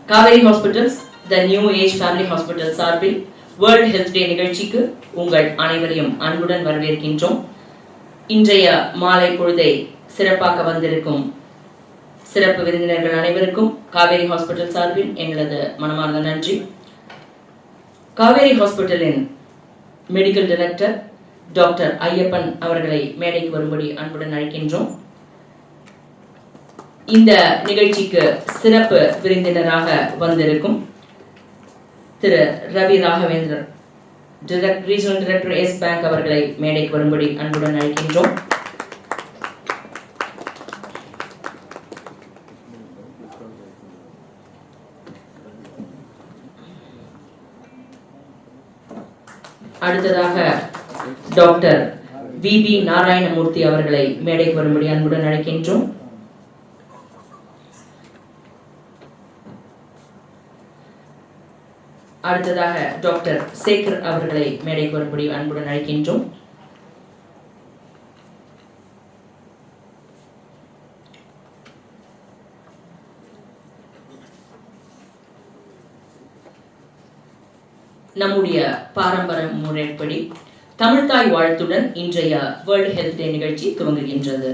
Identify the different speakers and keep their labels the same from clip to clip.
Speaker 1: Kauvery Hospitals, the New Age Family Hospital சார்பில் World Health Day நிகழ்ச்சிக்கு உங்கள் அனைவரையும் அன்புடன் வரவேற்கின்றோம். இன்றைய மாலை பொழுதை சிறப்பாக வந்திருக்கும் சிறப்பு விருந்தினர்கள் அனைவருக்கும் Kauvery Hospital சார்பில் எங்களது மனமார்ந்த நன்றி. Kauvery Hospitalin Medical Director Dr. Iyappan அவர்களை மேடைக்கு வரும்படி அன்புடன் அழைக்கின்றோம். இந்த நிகழ்ச்சிக்கு சிறப்பு விருந்தினராக வந்திருக்கும் திரு Ravi Raghavendra Regional Director S Bank அவர்களை மேடைக்கு வரும்படி அன்புடன் அழைக்கின்றோம். அடுத்ததாக டாக்டர் VB Narayanamurthy அவர்களை மேடைக்கு வரும்படி அன்புடன் அழைக்கின்றோம். அடுத்ததாக டாக்டர் சேகர் அவர்களை மேடைக்கு வரும்படி அன்புடன் அழைக்கின்றோம். நம்முடைய பாரம்பரிய முறைப்படி தமிழ்தாய் வாழ்த்துடன் இன்றைய வேர்ல்ட் ஹெல்த் டே நிகழ்ச்சி துவங்குகின்றது.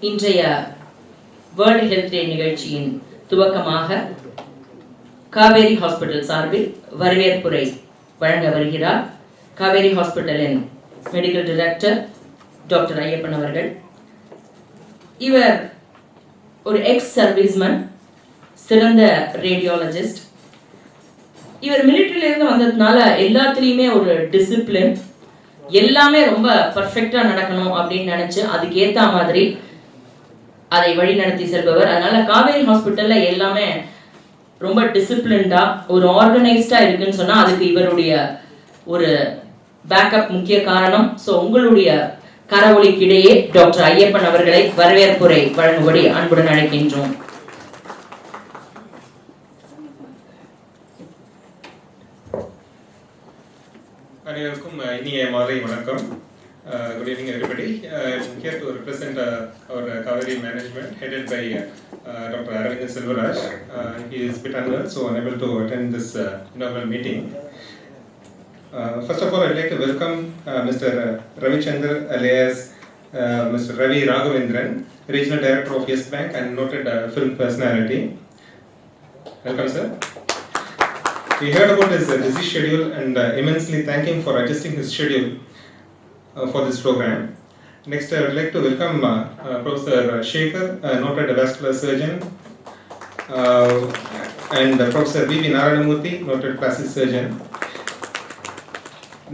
Speaker 1: இன்றைய வேர்ல்ட் ஹெல்த் டே நிகழ்ச்சியின் துவக்கமாக காவேரி ஹாஸ்பிட்டல் சார்பில் வரவேற்புரை வழங்க வருகிறார் காவேரி ஹாஸ்பிட்டலின் மெடிக்கல் டைரக்டர் டாக்டர் ஐயப்பன் அவர்கள். இவர் ஒரு எக்ஸ் சர்வீஸ்மேன், சிறந்த ரேடியாலஜிஸ்ட். இவர் மிலிட்டரியிலிருந்து வந்ததுனால எல்லாத்துலேயுமே ஒரு டிசிப்ளின், எல்லாமே ரொம்ப பர்ஃபெக்டா நடக்கணும் அப்படின்னு நினைச்சு அதுக்கு ஏத்த மாதிரி அதை வழி நடத்தி செல்பவர். அதனால காவேரி ஹாஸ்பிட்டல்ல எல்லாமே ரொம்ப டிசிப்ளின்டா ஒரு ஆர்கனைஸ்டா இருக்குன்னு சொன்னா அதுக்கு இவருடைய ஒரு பேக்கப் முக்கிய காரணம். ஸோ உங்களுடைய கரவொலிக்கிடையே டாக்டர் ஐயப்பன் அவர்களை வரவேற்புரை வழங்கும்படி அன்புடன் அழைக்கின்றோம்.
Speaker 2: அனைவருக்கும் இனிய மாலை வணக்கம். Good evening, everybody. I'm here to represent our Kauvery management, headed by Dr. Ravi Raghavendar. He is a bit unwell, so unable to attend this inaugural meeting. First of all, I'd like to welcome Mr. Ravichandra alias Mr. Ravi Raghavendar, Regional Director of Yes Bank and noted film personality. Welcome, sir. We heard about his busy schedule and immensely thank him for adjusting his schedule for this program. Next, I would like to welcome Professor Sekar, noted vascular surgeon, and Professor VB Narayanamurthy, noted plastic surgeon.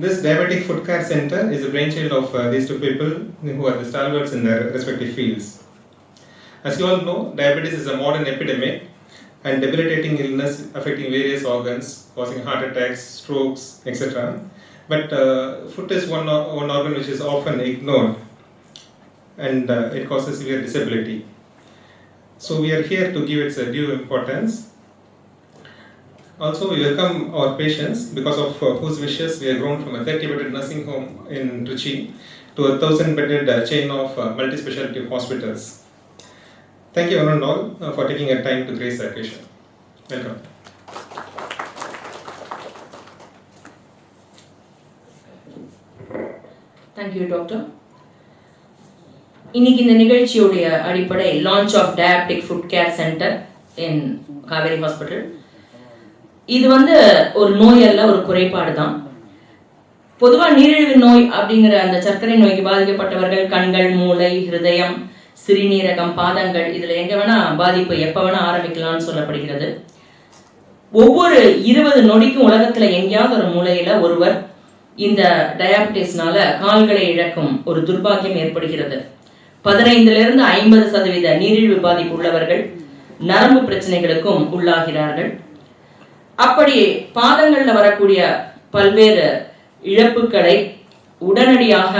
Speaker 2: This Diabetic Foot Care Center is a brainchild of these two people who are the stalwarts in their respective fields. As you all know, diabetes is a modern epidemic and debilitating illness affecting various organs, causing heart attacks, strokes, etc. But foot is one organ which is often ignored and it causes severe disability. So we are here to give its due importance. Also, we welcome our patients because of whose wishes we have grown from a 30-bedded nursing home in Trichy to a 1,000-bedded chain of multi-specialty hospitals. Thank you one and all for taking a time to grace the occasion. Welcome.
Speaker 1: Thank you, Doctor. இன்னைக்கு இந்த நிகழ்ச்சியுடைய அடிப்படை launch of diabetic foot care centre in Kauvery hospital. இது ஒரு நோய் அல்ல, ஒரு குறைபாடு தான். பொதுவாக நீரிழிவு நோய் அப்படிங்கிற அந்த சர்க்கரை நோய்க்கு பாதிக்கப்பட்டவர்கள் கண்கள், மூளை, ஹிருதயம், சிறுநீரகம், பாதங்கள், இதில் எங்கே வேணால் பாதிப்பு எப்போ வேணால் ஆரம்பிக்கலாம்னு சொல்லப்படுகிறது. ஒவ்வொரு 20 நொடிக்கும் உலகத்தில் எங்கேயாவது ஒரு மூலையில் ஒருவர் இந்த டயாபெட்டிஸ்னால கால்களை இழக்கும் ஒரு துர்பாக்கியம் ஏற்படுகிறது. 15% 50% நீரிழிவு பாதிப்பு உள்ளவர்கள் நரம்பு பிரச்சனைகளுக்கும் உள்ளாகிறார்கள். அப்படி பாதங்களில் வரக்கூடிய பல்வேறு இழப்புகளை உடனடியாக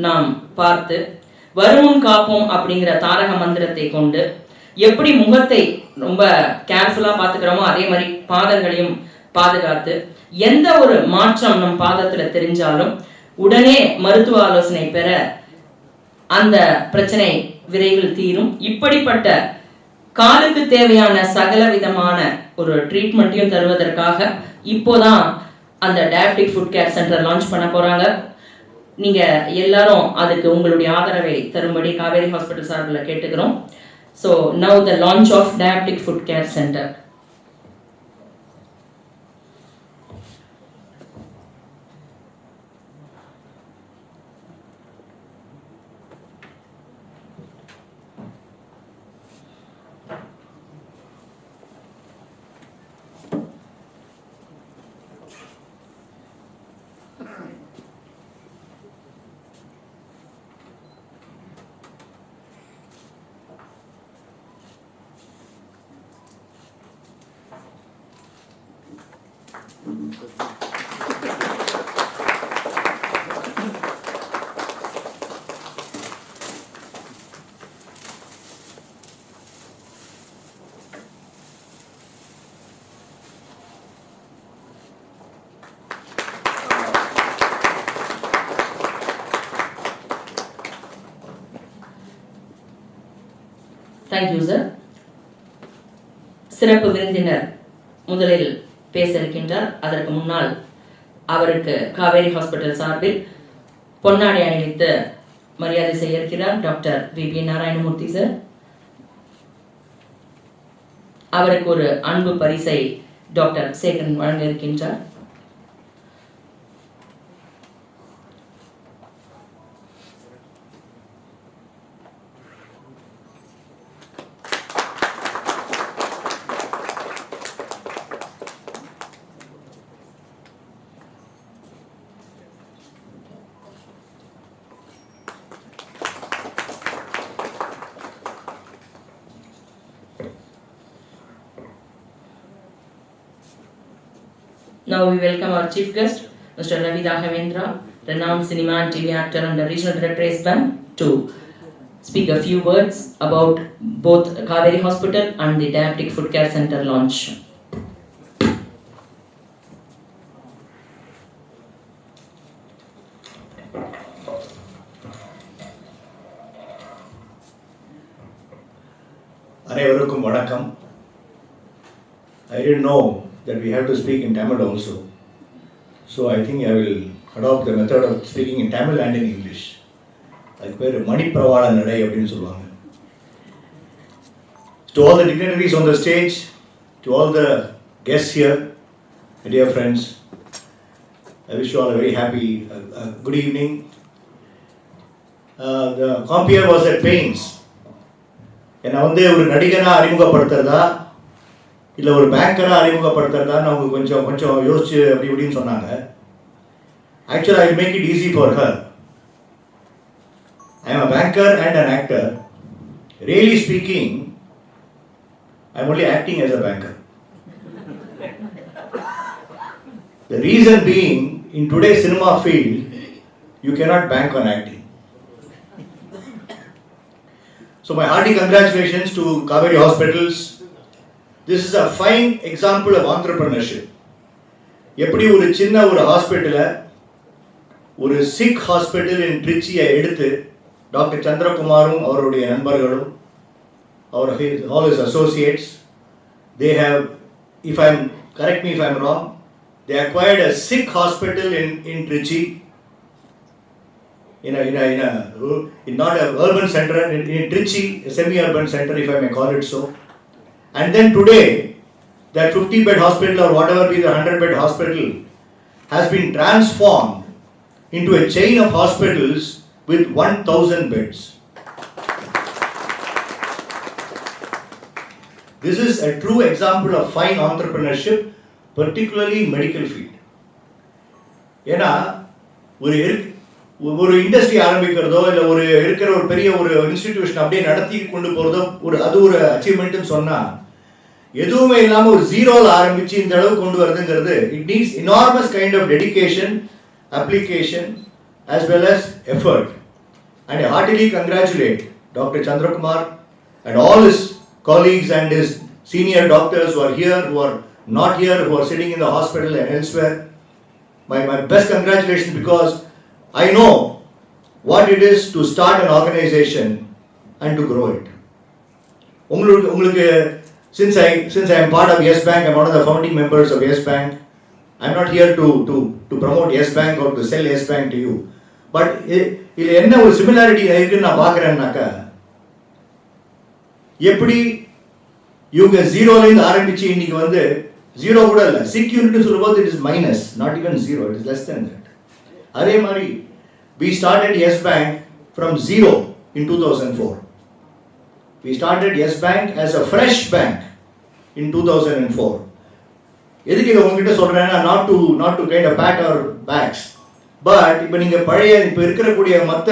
Speaker 1: நாம் பார்த்து வருமுன் காப்போம் அப்படிங்கிற தாரக மந்திரத்தை கொண்டு எப்படி முகத்தை ரொம்ப கேர்ஃபுல்லா பார்த்துக்கிறோமோ அதே மாதிரி பாதங்களையும் பாதுகாத்து எந்த ஒரு மாற்றம் நம் பாதத்துல தெரிஞ்சாலும் உடனே மருத்துவ ஆலோசனை பெற அந்த பிரச்சனை விரைவில் தீரும். இப்படிப்பட்ட காலுக்கு தேவையான சகல விதமான ஒரு ட்ரீட்மெண்ட்டையும் தருவதற்காக இப்போதான் அந்த diabetic foot care centre launch பண்ண போறாங்க. நீங்க எல்லாரும் அதுக்கு உங்களுடைய ஆதரவை தரும்படி காவேரி ஹாஸ்பிட்டல் சார்பில் கேட்டுக்கிறோம். So now the launch of Diabetic Foot Care Center. Thank you, sir. சிறப்பு விருந்தினர் முதலில் பேச இருக்கின்றார். அதற்கு முன்னால் அவருக்கு காவேரி ஹாஸ்பிட்டல் சார்பில் பொன்னாடை அணிவித்து மரியாதை செய்ய இருக்கிறார் டாக்டர் வி நாராயணமூர்த்தி சார். அவருக்கு ஒரு அன்பு பரிசை டாக்டர் சேகர் வழங்க இருக்கின்றார். Now we welcome our chief guest, Mr. Ravi Raghavendar, renowned cinema and TV actor and the regional director Iyappan, to speak a few words about both Kauvery Hospital and the Diabetic Foot Care Center launch.
Speaker 3: அனைவருக்கும் வணக்கம். I didn't know that we have to speak in Tamil also. So I think I will adopt the method of speaking in Tamil and in English. அதுக்கு பேர் மணிப்பிரவாள நடை அப்படின்னு சொல்லுவாங்க. To all the dignitaries on the stage, to all the guests here, my dear friends, I wish you all a very happy good evening. The compeer was at pains. என்னை ஒரு நடிகனா அறிமுகப்படுத்துறதா இல்லை ஒரு பேங்கராக அறிமுகப்படுத்துறதான்னு அவங்க கொஞ்சம் யோசிச்சு அப்படி இப்படின்னு சொன்னாங்க. ஆக்சுவலாக I make it easy for her. I am a banker and an actor. Really speaking, I am only acting as a banker. The reason being, in today's cinema field, you cannot bank on acting. So my hearty congratulations to Kauvery Hospitals. This is a fine example of entrepreneurship. எப்படி ஒரு சின்ன ஒரு ஹாஸ்பிட்டலை, ஒரு sick hospital இன் ட்ரிச்சியை எடுத்து doctor சந்திரகுமாரும் அவருடைய நண்பர்களும் அவர் all his associates, they have, correct me if I'm wrong, they acquired a sick hospital in Trichy not an urban center, in Trichy, a semi-urban center, if I may call it so. And then today, that 50-bed hospital or whatever be the 100-bed hospital has been transformed into a chain of hospitals with 1,000 beds. This is a true example of fine entrepreneurship, particularly in medical field. ஏன்னா ஒரு industry ஆரம்பிக்கிறதோ இல்லை இருக்கிற ஒரு பெரிய ஒரு institution அப்படியே நடத்தி கொண்டு போகிறதோ அது ஒரு அச்சீவ்மெண்ட்னு சொன்னால், எதுவுமே இல்லாமல் ஒரு ஜீரோவில் ஆரம்பித்து இந்த அளவுக்கு கொண்டு வருதுங்கிறது, it needs enormous kind of dedication, application as well as effort. And I heartily congratulate Dr. Chandrakumar and all his colleagues and his senior doctors who are here, who are not here, who are sitting in the hospital and elsewhere. My best congratulations, because I know what it is to start an organization and to grow it. Since I am part of Yes Bank, I am one of the founding members of Yes Bank. I am not here to promote Yes Bank or to sell Yes Bank to you. But இதில் என்ன ஒரு similarity இருக்குன்னு நான் பார்க்குறேன்னாக்கா, எப்படி இவங்க ஜீரோலேருந்து ஆரம்பிச்சு இன்னைக்கு வந்து ஜீரோ கூட இல்லை, செக்யூரிட்டி சொல்லும்போது it is minus, not even zero, it is less than that. அதே மாதிரி we started Yes Bank from zero in 2004. We started Yes Bank as a fresh bank in 2004. எதுக்கு இதை உங்ககிட்ட சொல்றேன்னா, not to kind of pat our backs, but இப்போ நீங்கள் இப்போ இருக்கக்கூடிய மற்ற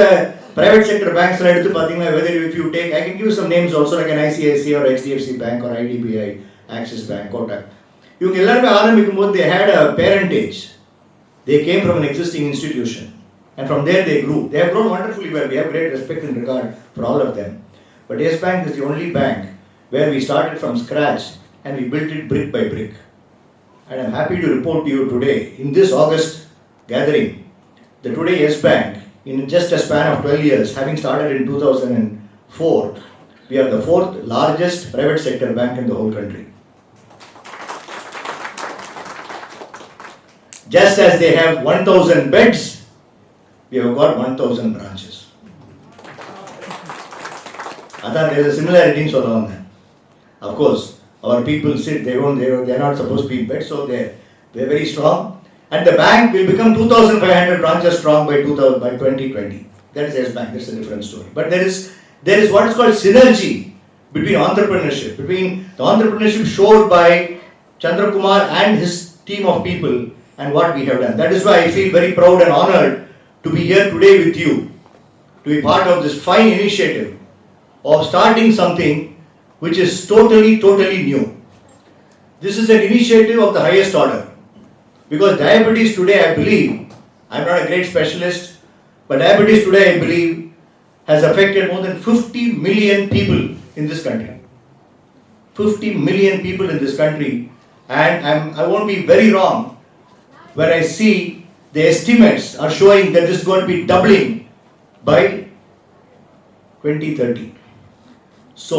Speaker 3: பிரைவேட் செக்டர் பேங்க்ஸ்லாம் எடுத்து பார்த்தீங்கன்னா, whether if you take, I can give you some names also like an ICICI or HDFC Bank or IDBI, Axis Bank, Kotak. இவங்க எல்லாருமே ஆரம்பிக்கும் போது they had a parentage. They came from an existing institution and from there they grew. They have grown wonderfully well. We have great respect and regard for all of them. But Yes Bank is the only bank where we started from scratch and we built it brick by brick. And I'm happy to report to you today, in this August gathering, that today Yes Bank, in just a span of 12 years, having started in 2004, we are the 4th largest private sector bank in the whole country. Just as they have 1,000 beds, we have got 1,000 branches. There is a similarity in Solomon. Of course, our people sit, they are not supposed to be in bed, so they are very strong. And the bank will become 2,500 branches strong by 2020. That is Yes Bank, that's a different story. But there is what is called synergy between entrepreneurship, between the entrepreneurship showed by Chandrakumar and his team of people and what we have done. That is why I feel very proud and honored to be here today with you, to be part of this fine initiative of starting something which is totally new. This is an initiative of the highest order. Because diabetes today, I believe, I am not a great specialist, but diabetes today, I believe, has affected more than 50 million people in this country. 50 million people in this country, and I won't be very wrong when I see the estimates are showing that this is going to be doubling by 2030. So,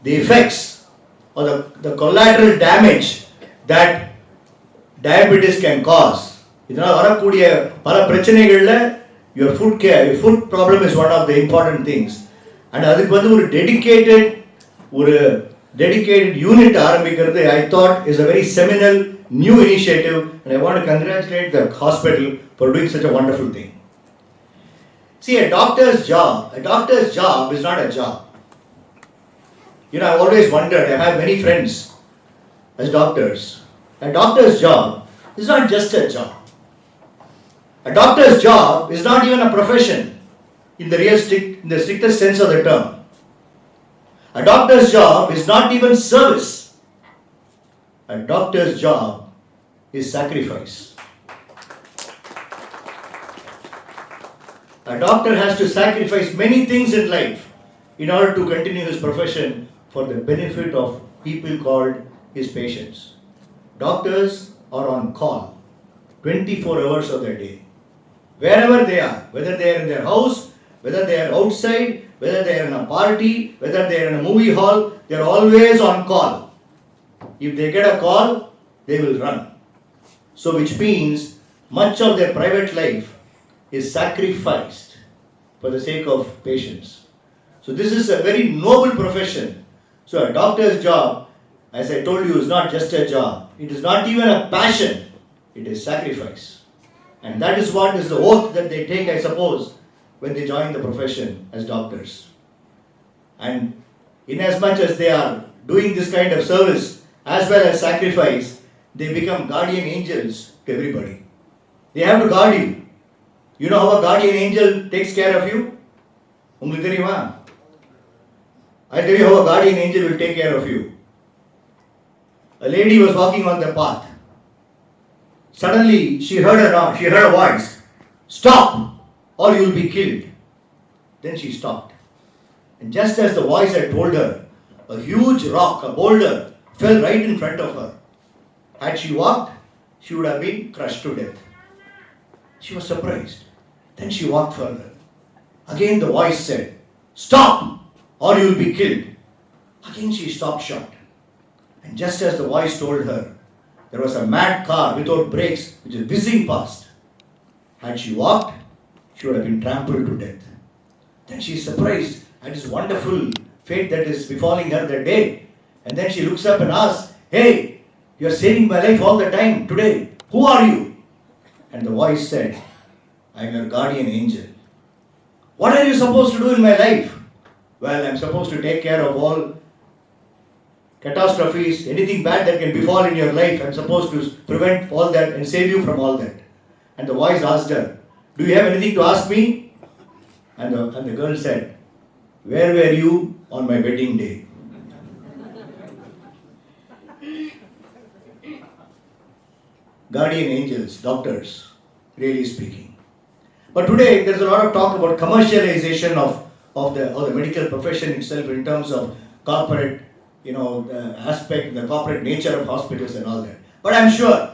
Speaker 3: the effects or the collateral damage that diabetes can cause, இதனால் வரக்கூடிய பல பிரச்சனைகளில் your foot problem is one of the important things. And அதுக்கு வந்து ஒரு dedicated unit ஆரம்பிக்கிறது, I thought is a very seminal new initiative, and I want to congratulate the hospital for doing such a wonderful thing. See, a doctor's job is not a job. I've always wondered, I have many friends as doctors. A doctor's job is not just a job. A doctor's job is not even a profession in the strictest sense of the term. A doctor's job is not even service. A doctor's job is sacrifice. A doctor has to sacrifice many things in life in order to continue his profession for the benefit of people called his patients. Doctors are on call 24 hours of their day. Wherever they are, whether they are in their house, whether they are outside, whether they are in a party, whether they are in a movie hall, they are always on call. If they get a call, they will run. So which means much of their private life is sacrificed for the sake of patients. So this is a very noble profession. So a doctor's job, as I told you, is not just a job. It is not even a passion. It is sacrifice. And that is what is the oath that they take, I suppose, when they join the profession as doctors. And inasmuch as they are doing this kind of service as well as sacrifice, they become guardian angels to everybody. They have to guard you. You know how a guardian angel takes care of you? உங்களுக்கு தெரியுமா? I'll tell you how a guardian angel will take care of you. A lady was walking on the path. Suddenly she heard a voice. Stop or you will be killed. Then she stopped. And just as the voice had told her, a huge rock, a boulder, fell right in front of her. Had she walked, she would have been crushed to death. She was surprised. Then she walked further. Again the voice said, stop or you will be killed. Again she stopped short. And just as the voice told her, there was a mad car without brakes which is whizzing past. Had she walked, she would have been trampled to death. Then she is surprised at this wonderful fate that is befalling her that day. And then she looks up and asks, hey, you are saving my life all the time today. Who are you? And the voice said, I am your guardian angel. What are you supposed to do in my life? Well, I am supposed to take care of all catastrophes, anything bad that can befall in your life. I am supposed to prevent all that and save you from all that. And the voice asked her, do you have anything to ask me? And the girl said, where were you on my wedding day? Guardian angels, doctors, really speaking. But today there's a lot of talk about commercialization of the medical profession itself in terms of corporate, the aspect, the corporate nature of hospitals and all that. But I'm sure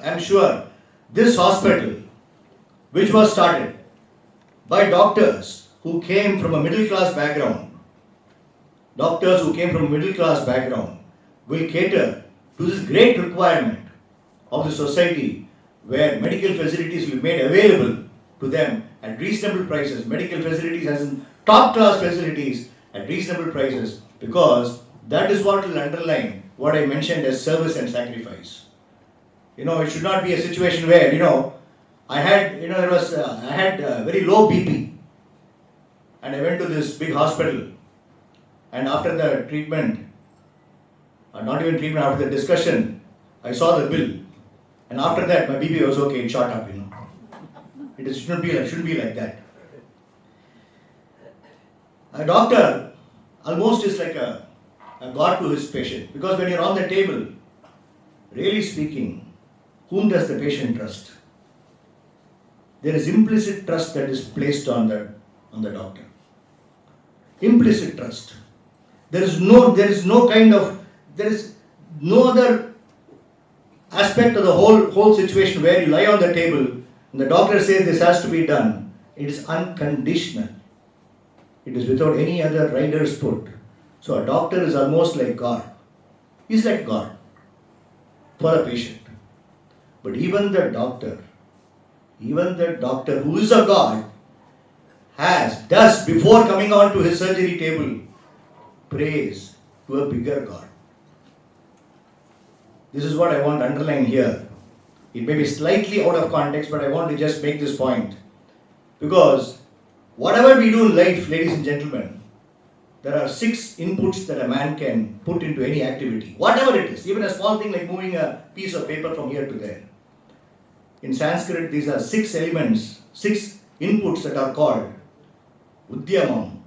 Speaker 3: this hospital, which was started by doctors who came from a middle class background, will cater to this great requirement of the society where medical facilities will be made available to them at reasonable prices. Medical facilities as in top class facilities at reasonable prices, because that is what will underline what I mentioned as service and sacrifice. It should not be a situation where, I had very low BP and I went to this big hospital, and after the treatment, after the discussion, I saw the bill, and after that my BP was okay, it shot up, It shouldn't be like that. A doctor almost is like a god to his patient, because when you're on the table, really speaking, whom does the patient trust? There is implicit trust that is placed on the doctor. Implicit trust. There is no other aspect of the whole situation where you lie on the table and the doctor says this has to be done. It is unconditional. It is without any other rider's foot. So a doctor is almost like God. He's like God for a patient. But even the doctor who is a God does before coming on to his surgery table, prays to a bigger God. This is what I want to underline here. It may be slightly out of context, but I want to just make this point. Because whatever we do in life, ladies and gentlemen, there are 6 inputs that a man can put into any activity. Whatever it is, even a small thing like moving a piece of paper from here to there. In Sanskrit, these are 6 elements, 6 inputs that are called Udyamam,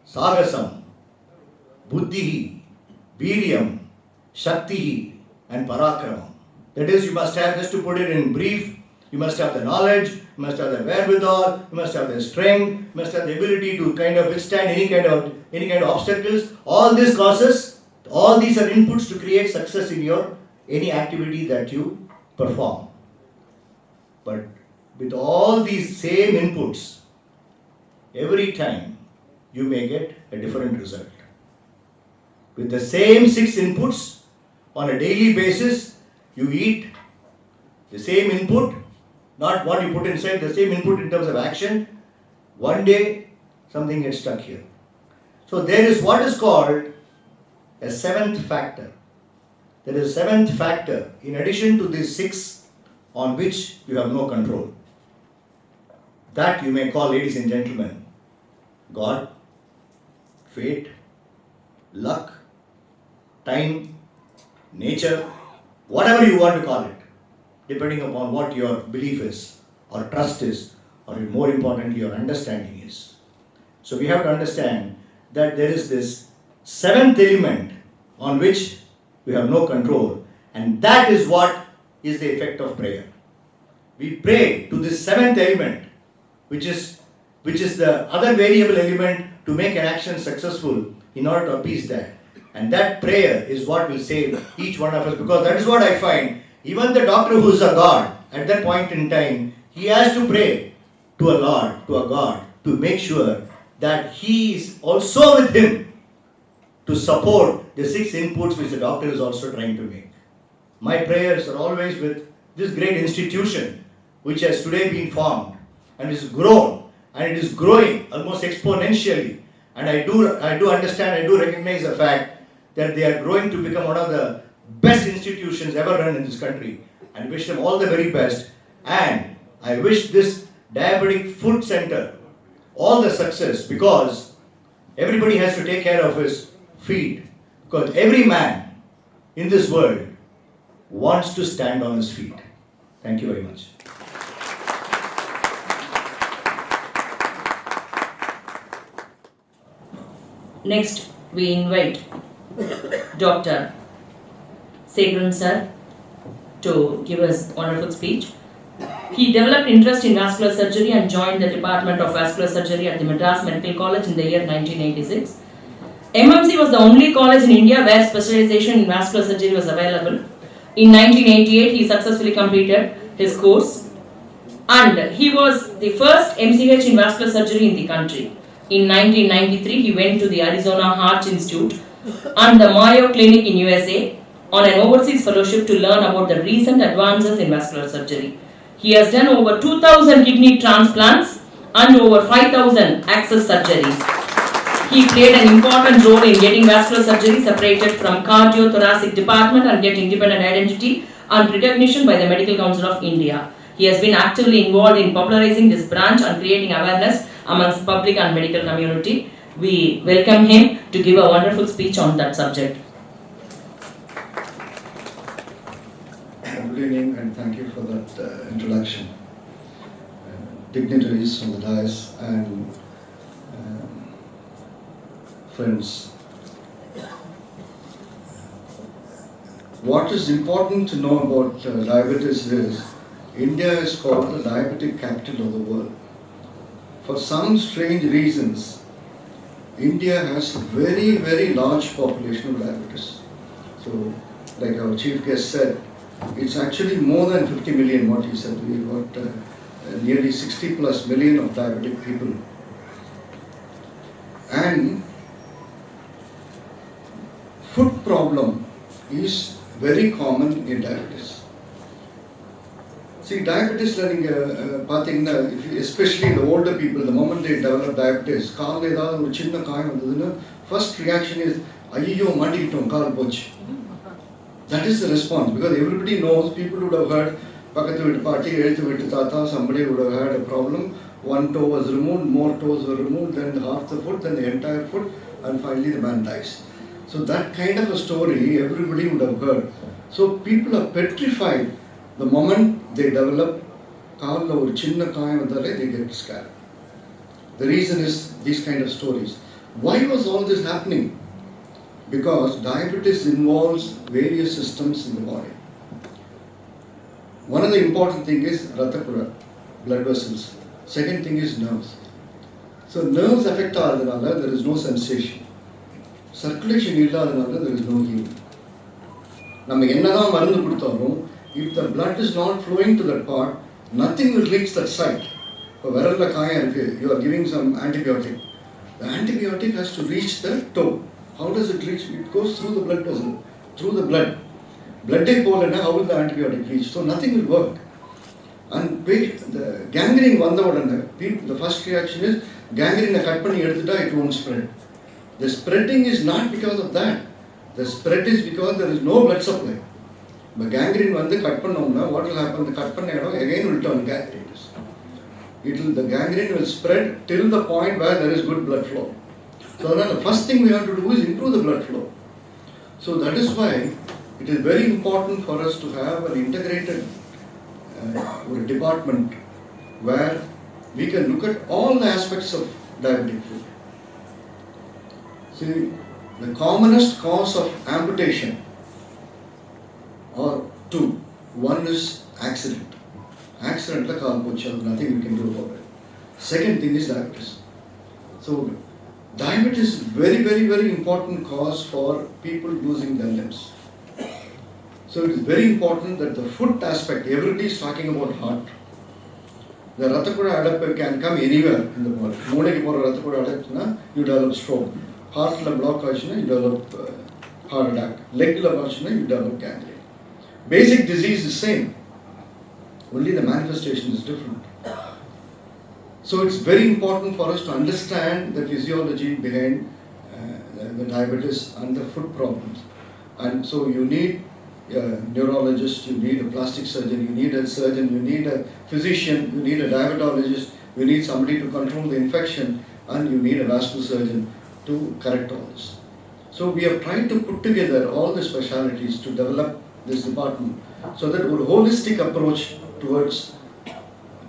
Speaker 3: Sagasam, Buddhihi, Viryam, Shaktihi, and Parakramam. That is, you must have, just to put it in brief, you must have the knowledge, you must have the wherewithal, you must have the strength, you must have the ability to kind of withstand any kind of obstacles. All these are inputs to create success in any activity that you perform. But with all these same inputs, every time you may get a different result. With the same 6 inputs on a daily basis, you eat the same input, not what you put inside, the same input in terms of action. One day something gets stuck here. So there is what is called a seventh factor. There is a seventh factor in addition to these six on which you have no control. That you may call, ladies and gentlemen, God, fate, luck, time, nature, whatever you want to call it, depending upon what your belief is, or trust is, or more importantly, your understanding is. So we have to understand that there is this seventh element on which we have no control, and that is what is the effect of prayer. We pray to this seventh element, which is the other variable element to make an action successful in order to appease that. And that prayer is what will save each one of us, because that is what I find. Even the doctor who is a God, at that point in time, he has to pray to a Lord, to a God, to make sure that he is also with him to support the six inputs which the doctor is also trying to make. My prayers are always with this great institution which has today been formed and is grown, and it is growing almost exponentially. And I do understand, I do recognize the fact that they are growing to become one of the best institutions ever run in this country, and wish them all the very best. And I wish this Diabetic Foot Center all the success, because everybody has to take care of his feet, because every man in this world wants to stand on his feet. Thank you very much.
Speaker 1: Next, we invite Dr. Sekar sir to give us wonderful speech. He developed interest in vascular surgery and joined the Department of Vascular Surgery at the Madras Medical College in the year 1986. MMC was the only college in India where specialization in vascular surgery was available. In 1988, he successfully completed his course, and he was the first MCH in vascular surgery in the country. In 1993, he went to the Arizona Heart Institute and the Mayo Clinic in USA on an overseas fellowship to learn about the recent advances in vascular surgery. He has done over 2,000 kidney transplants and over 5,000 access surgeries. He played an important role in getting vascular surgery separated from cardiothoracic department and get independent identity and recognition by the Medical Council of India. He has been actively involved in popularizing this branch and creating awareness amongst public and medical community. We welcome him to give a wonderful speech on that subject.
Speaker 4: Good evening, and thank you for that introduction. Dignitaries on the dais and friends. What is important to know about diabetes is India is called the diabetic capital of the world. For some strange reasons, India has a very, very large population of diabetes. So, like our chief guest said, it's actually more than 50 million, what he said. We've got nearly 60 plus million of diabetic people. And foot problem is very common in diabetes. See, diabetes learning, especially the older people, the moment they develop diabetes, first reaction is, "Ayyo, mandikitom, kaal pochu." That is the response, because everybody knows, people would have heard, pakathu vittu paati, eluthu vittu tata, somebody would have had a problem, one toe was removed, more toes were removed, then half the foot, then the entire foot, and finally the man dies. So that kind of a story everybody would have heard. So people are petrified the moment they develop kaalla or chinna kaayam vandale, they get scared. The reason is these kind of stories. Why was all this happening? Because diabetes involves various systems in the body. One of the important thing is rathapura, blood vessels. Second thing is nerves. So nerves affect aadanaala, there is no sensation. Circulation illadanaala, there is no healing. நம்ம என்னதான் மருந்து கொடுத்தாலும், if the blood is not flowing to that part, nothing will reach that site. இப்போ விரல்ல காயம் இருக்கு, you are giving some antibiotic. The antibiotic has to reach the toe. How does it reach? It goes through the blood vessel, through the blood. Blood போலனா, how will the antibiotic reach? So nothing will work. And the gangrene வந்த உடனே, the first reaction is Gangrene cut பண்ணி எடுத்துட்டா it won't spread. The spreading is not because of that. The spread is because there is no blood supply. But gangrene வந்து cut பண்ணோம்னா what will happen? The cut பண்ண இடம் again will turn gangrenous. The gangrene will spread till the point where there is good blood flow. So then the first thing we have to do is improve the blood flow. So that is why it is very important for us to have an integrated department where we can look at all the aspects of diabetic foot. See, the commonest cause of amputation are two. One is accident. Accident like amputations, nothing we can do about it. Second thing is diabetes. So diabetes is very, very, very important cause for people losing their limbs. So it is very important that the foot aspect, everybody is talking about heart. The Rathakura adapter can come anywhere in the body. Modeki pora Rathakura adapter, you develop stroke. Heart la block you develop heart attack. Leg la you develop gangrene. Basic disease is same. Only the manifestation is different. So it's very important for us to understand the physiology behind the diabetes and the foot problems. And so you need a neurologist, you need a plastic surgeon, you need a surgeon, you need a physician, you need a diabetologist, you need somebody to control the infection, and you need a vascular surgeon to correct all this. So we have tried to put together all the specialities to develop this department so that a holistic approach towards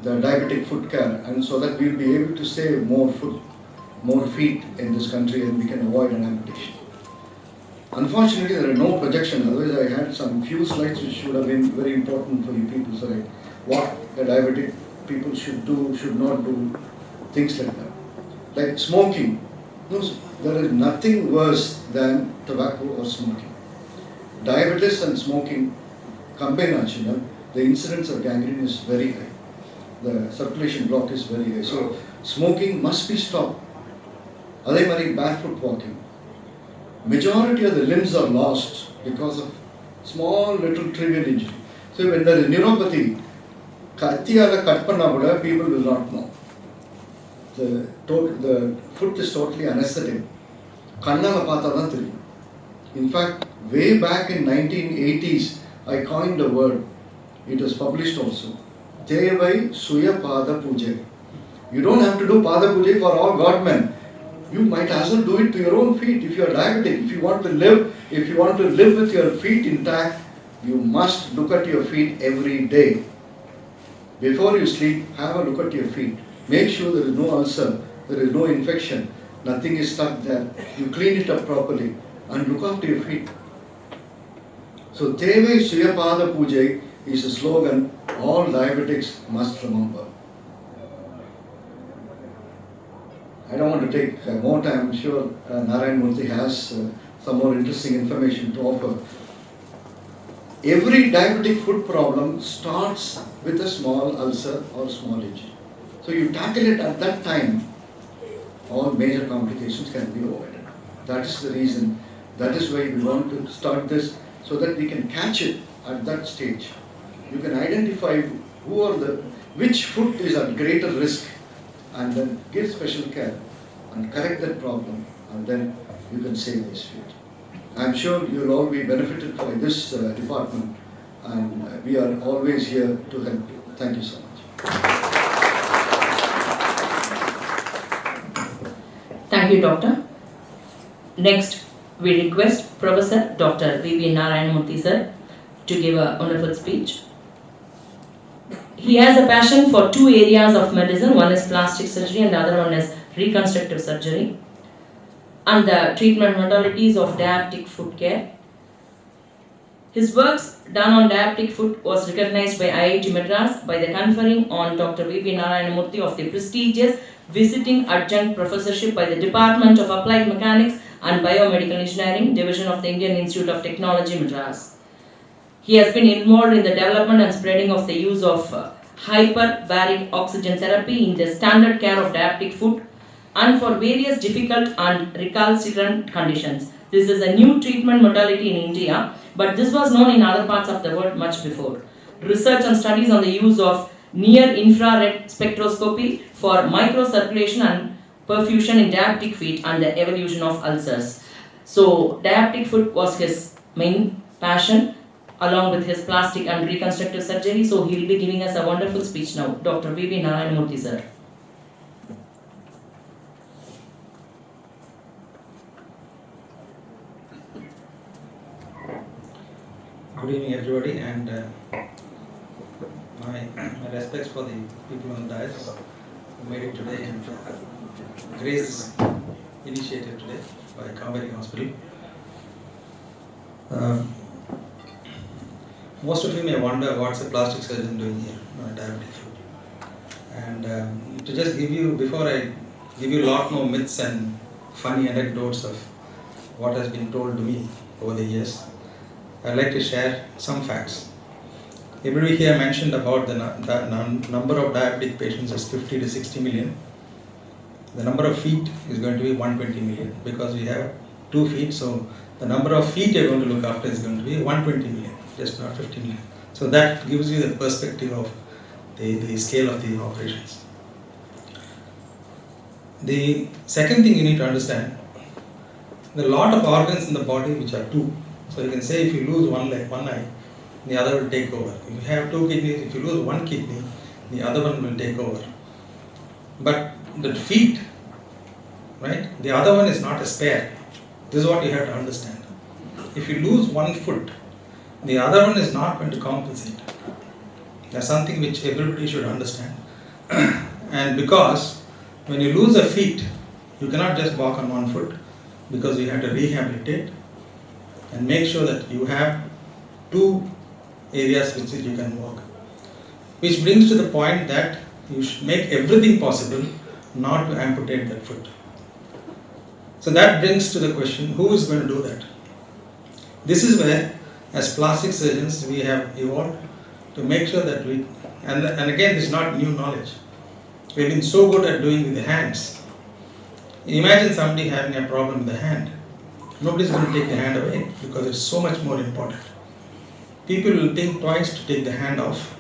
Speaker 4: the diabetic foot care, and so that we will be able to save more feet in this country, and we can avoid an amputation. Unfortunately, there are no projections. Otherwise, I had some few slides which should have been very important for you people. So, what the diabetic people should do, should not do, things like that. Like smoking. No, there is nothing worse than tobacco or smoking. Diabetes and smoking combination, the incidence of gangrene is very high. The circulation block is very high. So smoking must be stopped. Adhe mari barefoot walking. Majority of the limbs are lost because of small little trivial injury. So when there is neuropathy, kathiyala cut panna kuda people will not know. The foot is totally anesthetic. Kannala paatha dhaan theriyum. In fact, way back in 1980s, I coined a word. It was published also. Devai Suya Pada Puja. You don't have to do Pada Puja for all God men. You might as well do it to your own feet. If you are diabetic, if you want to live with your feet intact, you must look at your feet every day. Before you sleep, have a look at your feet. Make sure there is no ulcer, there is no infection, nothing is stuck there. You clean it up properly and look after your feet. So Devai Suya Pada Puja is a slogan all diabetics must remember. I don't want to take more time. I'm sure Narayanamurthy has some more interesting information to offer. Every diabetic foot problem starts with a small ulcer or small injury. So you tackle it at that time, all major complications can be avoided. That is the reason. That is why we want to start this, so that we can catch it at that stage. You can identify which foot is at greater risk, and then give special care and correct that problem, and then you can save this feet. I am sure you will all be benefited by this department, and we are always here to help you. Thank you so much.
Speaker 1: Thank you, Doctor. Next, we request Professor Dr. V.V. Narayanamurthy sir to give a wonderful speech. He has a passion for two areas of medicine. One is plastic surgery and the other one is reconstructive surgery, and the treatment modalities of diabetic foot care. His works done on diabetic foot was recognized by IIT Madras by the conferring on Dr. V.V. Narayanamurthy of the prestigious visiting adjunct professorship by the Department of Applied Mechanics and Biomedical Engineering, Division of the Indian Institute of Technology, Madras. He has been involved in the development and spreading of the use of hyperbaric oxygen therapy in the standard care of diabetic foot and for various difficult and recalcitrant conditions. This is a new treatment modality in India, but this was known in other parts of the world much before. Research and studies on the use of near infrared spectroscopy for microcirculation and perfusion in diabetic feet and the evolution of ulcers. So diabetic foot was his main passion along with his plastic and reconstructive surgery. So he will be giving us a wonderful speech now. Dr. V.V. Narayanamurthy sir.
Speaker 5: Good evening, everybody, and my respects for the people on the dais who made it today and graced this initiative today by Kauvery Hospital. Most of you may wonder what's a plastic surgeon doing here on a diabetic foot. And to just give you, before I give you a lot more myths and funny anecdotes of what has been told to me over the years, I'd like to share some facts. Everybody here mentioned about the number of diabetic patients is 50 to 60 million. The number of feet is going to be 120 million because we have 2 feet, so the number of feet you're going to look after is going to be 120 million, just not 50 million. So that gives you the perspective of the scale of the operations. The second thing you need to understand, there are a lot of organs in the body which are two. So you can say if you lose one leg, one eye, the other will take over. If you have 2 kidneys, if you lose 1 kidney, the other one will take over. But the feet, right, the other one is not a spare. This is what you have to understand. If you lose 1 foot, the other one is not going to compensate. That's something which everybody should understand. And because when you lose a feet, you cannot just walk on 1 foot because you have to rehabilitate and make sure that you have 2 areas which you can walk. Which brings to the point that you should make everything possible not to amputate that foot. So that brings to the question, who is going to do that? This is where, as plastic surgeons, we have evolved to make sure that we, and again, this is not new knowledge. We've been so good at doing with the hands. Imagine somebody having a problem with the hand. Nobody's going to take the hand away because it's so much more important. People will think twice to take the hand off,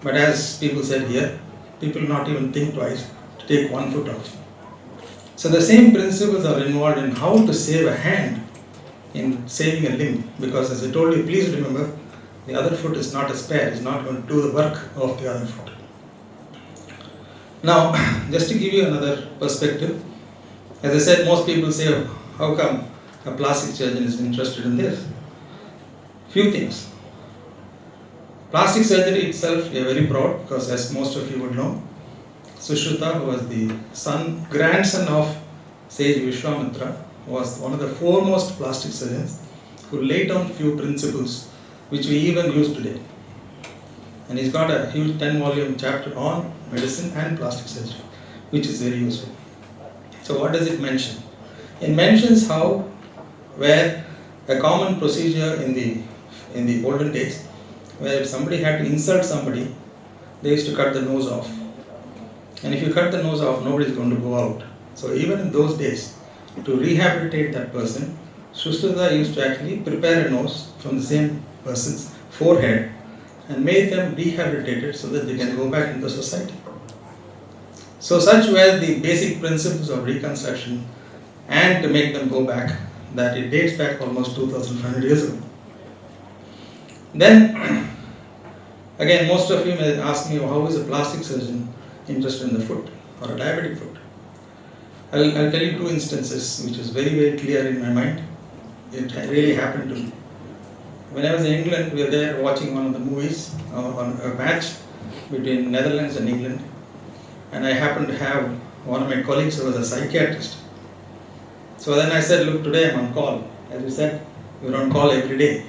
Speaker 5: but as people said here, people not even think twice to take 1 foot off. So the same principles are involved in how to save a hand in saving a limb, because as I told you, please remember, the other foot is not a spare, it's not going to do the work of the other foot. Now, just to give you another perspective, as I said, most people say, how come a plastic surgeon is interested in this? Few things. Plastic surgery itself, we are very proud because, as most of you would know, Sushruta, who was the grandson of Sage Vishwamitra, was one of the foremost plastic surgeons who laid down few principles which we even use today. And he's got a huge 10-volume chapter on medicine and plastic surgery, which is very useful. So what does it mention? It mentions how, where a common procedure in the olden days, where if somebody had to insult somebody, they used to cut the nose off. And if you cut the nose off, nobody is going to go out. So even in those days, to rehabilitate that person, Sushruta used to actually prepare a nose from the same person's forehead and make them rehabilitated so that they can go back into society. So such were the basic principles of reconstruction, and to make them go back, that it dates back almost 2,500 years ago. Then, again, most of you may ask me, how is a plastic surgeon interested in the foot or a diabetic foot? I'll tell you 2 instances which is very, very clear in my mind. It really happened to me. When I was in England, we were there watching one of the movies on a match between Netherlands and England. And I happened to have one of my colleagues who was a psychiatrist. So then I said, look, today I'm on call. As we said, we're on call every day.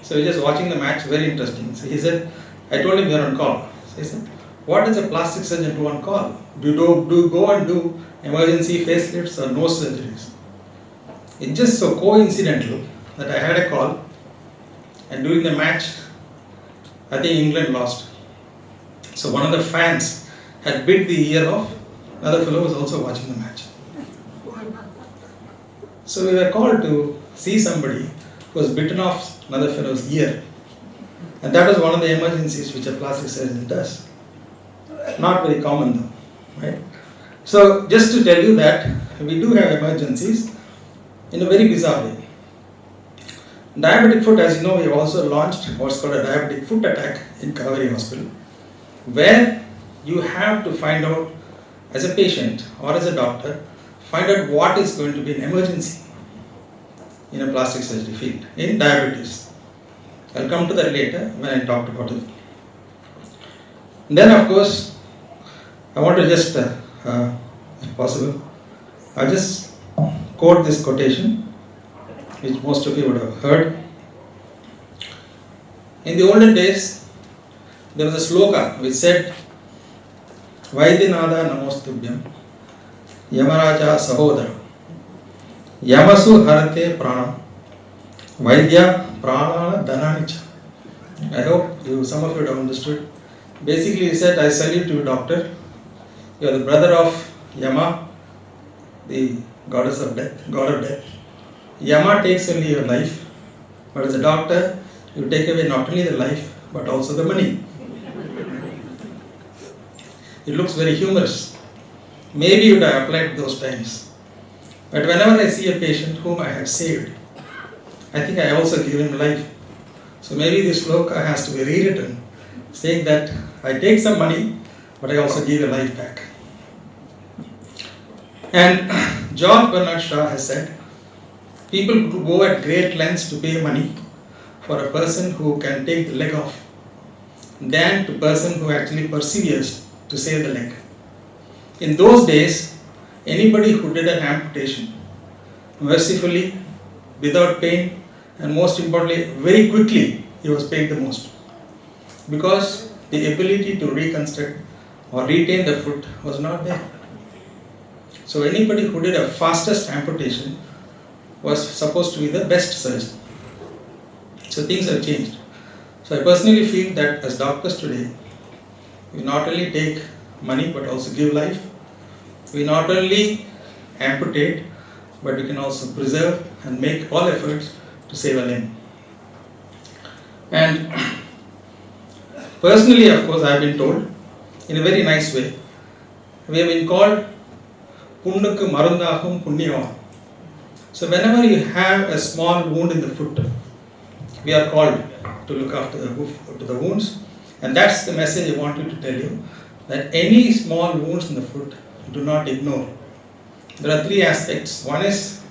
Speaker 5: So we're just watching the match, very interesting. So he said, I told him we're on call. So he said, what does a plastic surgeon do on call? Do you go and do emergency facelifts or nose surgeries? It's just so coincidental that I had a call, and during the match, I think England lost. So one of the fans had bit the ear off, another fellow was also watching the match. So we were called to see somebody who was bitten off another fellow's ear. And that was one of the emergencies which a plastic surgeon does. Not very common though, right? So just to tell you that we do have emergencies in a very bizarre way. Diabetic foot, as you know, we have also launched what's called a diabetic foot attack in Kauvery Hospital, where you have to find out as a patient or as a doctor, find out what is going to be an emergency in a plastic surgery field in diabetes. I'll come to that later when I talk about it. Then of course, I want to just, if possible, I'll just quote this quotation, which most of you would have heard. In the olden days, there was a sloka which said, Vaidyanatha namostubhyam, Yamaraja sahodara, Yamasu harate pranam, Vaidya pranana dhananicha. I hope some of you would have understood. Basically, he said, I salute you, doctor. You are the brother of Yama, the goddess of death, god of death. Yama takes only your life, but as a doctor, you take away not only the life, but also the money. It looks very humorous. Maybe you would have applied those times. But whenever I see a patient whom I have saved, I think I also give him life. So maybe this sloka has to be rewritten, saying that I take some money, but I also give a life back. And George Bernard Shaw has said, people go at great lengths to pay money for a person who can take the leg off than to a person who actually perseveres to save the leg. In those days, anybody who did an amputation mercifully, without pain, and most importantly, very quickly, he was paid the most. Because the ability to reconstruct or retain the foot was not there. So anybody who did a fastest amputation was supposed to be the best surgeon. So things have changed. So I personally feel that as doctors today, we not only take money but also give life. We not only amputate, but we can also preserve and make all efforts to save a limb. And personally, of course, I have been told in a very nice way, we have been called Punnukku Marundahum Punnyavam. So whenever you have a small wound in the foot, we are called to look after the wounds. And that's the message I wanted to tell you, that any small wounds in the foot, do not ignore. There are three aspects. One is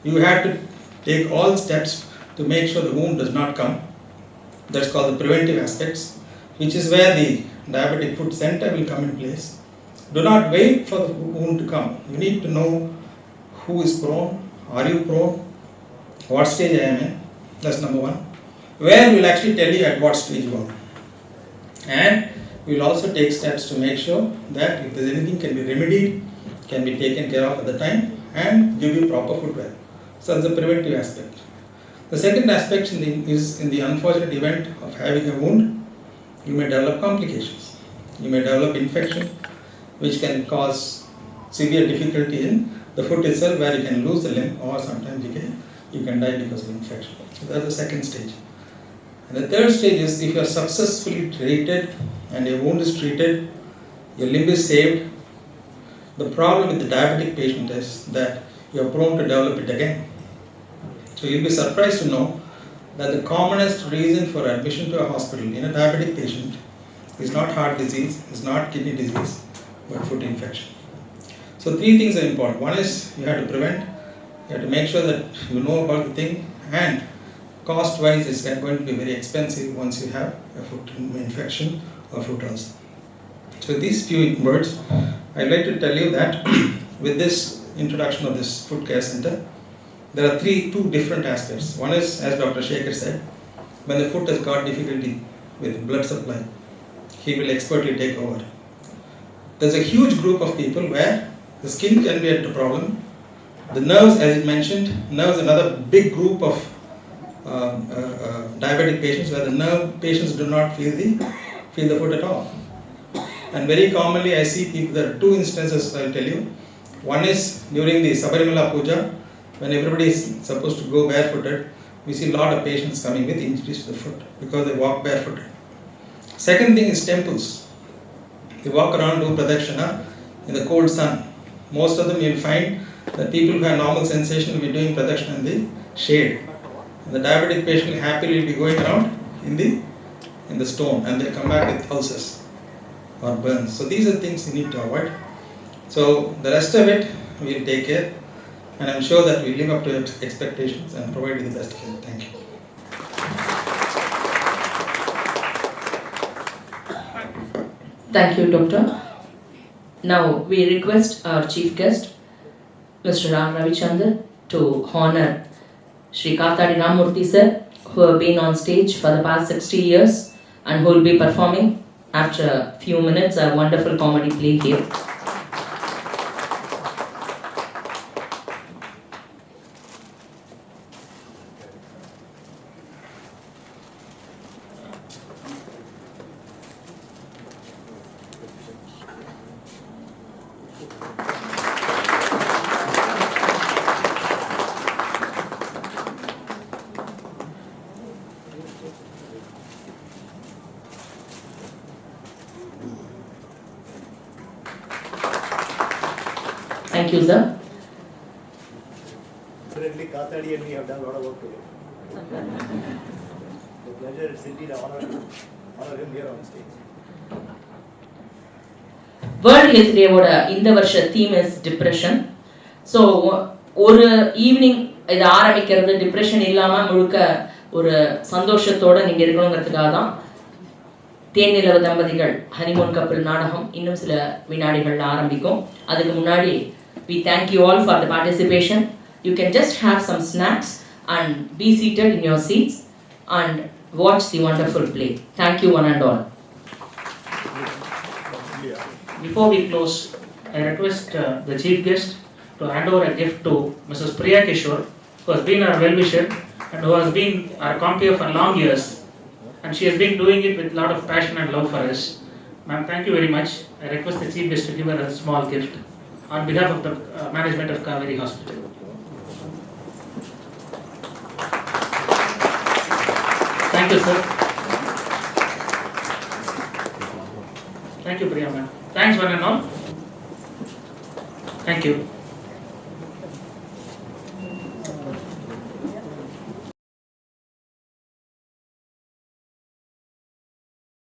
Speaker 5: you have to take all steps to make sure the wound does not come. That's called the preventive aspects, which is where the diabetic foot center will come in place. Do not wait for the wound to come. You need to know who is prone, are you prone, what stage I am in. That's number one. Where we'll actually tell you at what stage you are. And we'll also take steps to make sure that if there's anything can be remedied, can be taken care of at the time, and give you proper footwear. So that's the preventive aspect. The second aspect is in the unfortunate event of having a wound, you may develop complications. You may develop infection, which can cause severe difficulty in the foot itself, where you can lose the limb, or sometimes you can die because of infection. So that's the second stage. And the third stage is if you are successfully treated and your wound is treated, your limb is saved. The problem with the diabetic patient is that you are prone to develop it again. So you'll be surprised to know that the commonest reason for admission to a hospital in a diabetic patient is not heart disease, is not kidney disease, but foot infection. So three things are important. One is you have to prevent, you have to make sure that you know about the thing, and cost wise it's going to be very expensive once you have a foot infection or foot ulcer. So these few words, I'd like to tell you that with this introduction of this foot care center, there are two different aspects. One is, as Dr. Sekar said, when the foot has got difficulty with blood supply, he will expertly take over. There's a huge group of people where the skin can be a problem. The nerves, as you mentioned, nerves another big group of diabetic patients where the nerve patients do not feel the foot at all. And very commonly I see people, there are two instances I'll tell you. One is during the Sabarimala Puja, when everybody is supposed to go barefooted, we see a lot of patients coming with injuries to the foot because they walk barefooted. Second thing is temples. They walk around, do pradakshina in the cold sun. Most of them you will find that people who have normal sensation will be doing pradakshina in the shade. The diabetic patient will happily be going around in the stone, and they come back with ulcers or burns. So these are things you need to avoid. So the rest of it we will take care, and I am sure that we live up to expectations and provide you the best care. Thank you.
Speaker 1: Thank you, Doctor. Now we request our chief guest, Mr. Ravi Raghavendar, to honor Sri Narayanamurthy sir, who have been on stage for the past 60 years and who will be performing after a few minutes a wonderful comedy play here. Thank you, sir.
Speaker 3: Incidentally, Kathadi and me have done a lot of work together. The pleasure is indeed an honor him here on stage.
Speaker 1: World Health Day ஓட இந்த வருஷ theme is depression. So ஒரு evening இதை ஆரம்பிக்கிறது depression இல்லாம முழுக்க ஒரு சந்தோஷத்தோட நீங்க இருக்கணுங்கிறதுக்காக தான் தேனிலவு தம்பதிகள் ஹனிமூன் கப்பல் நாடகம் இன்னும் சில வினாடிகள்ல ஆரம்பிக்கும். அதுக்கு முன்னாடி we thank you all for the participation. You can just have some snacks and be seated in your seats and watch the wonderful play. Thank you one and all.
Speaker 6: Before we close, I request the chief guest to hand over a gift to Mrs. Priya Kishore, who has been our well-wisher and who has been our compeer for long years. And she has been doing it with a lot of passion and love for us. Ma'am, thank you very much. I request the chief guest to give her a small gift on behalf of the management of Kauvery Hospital. Thank you, sir. Thank you, Priya ma'am. Thanks one and all. Thank you.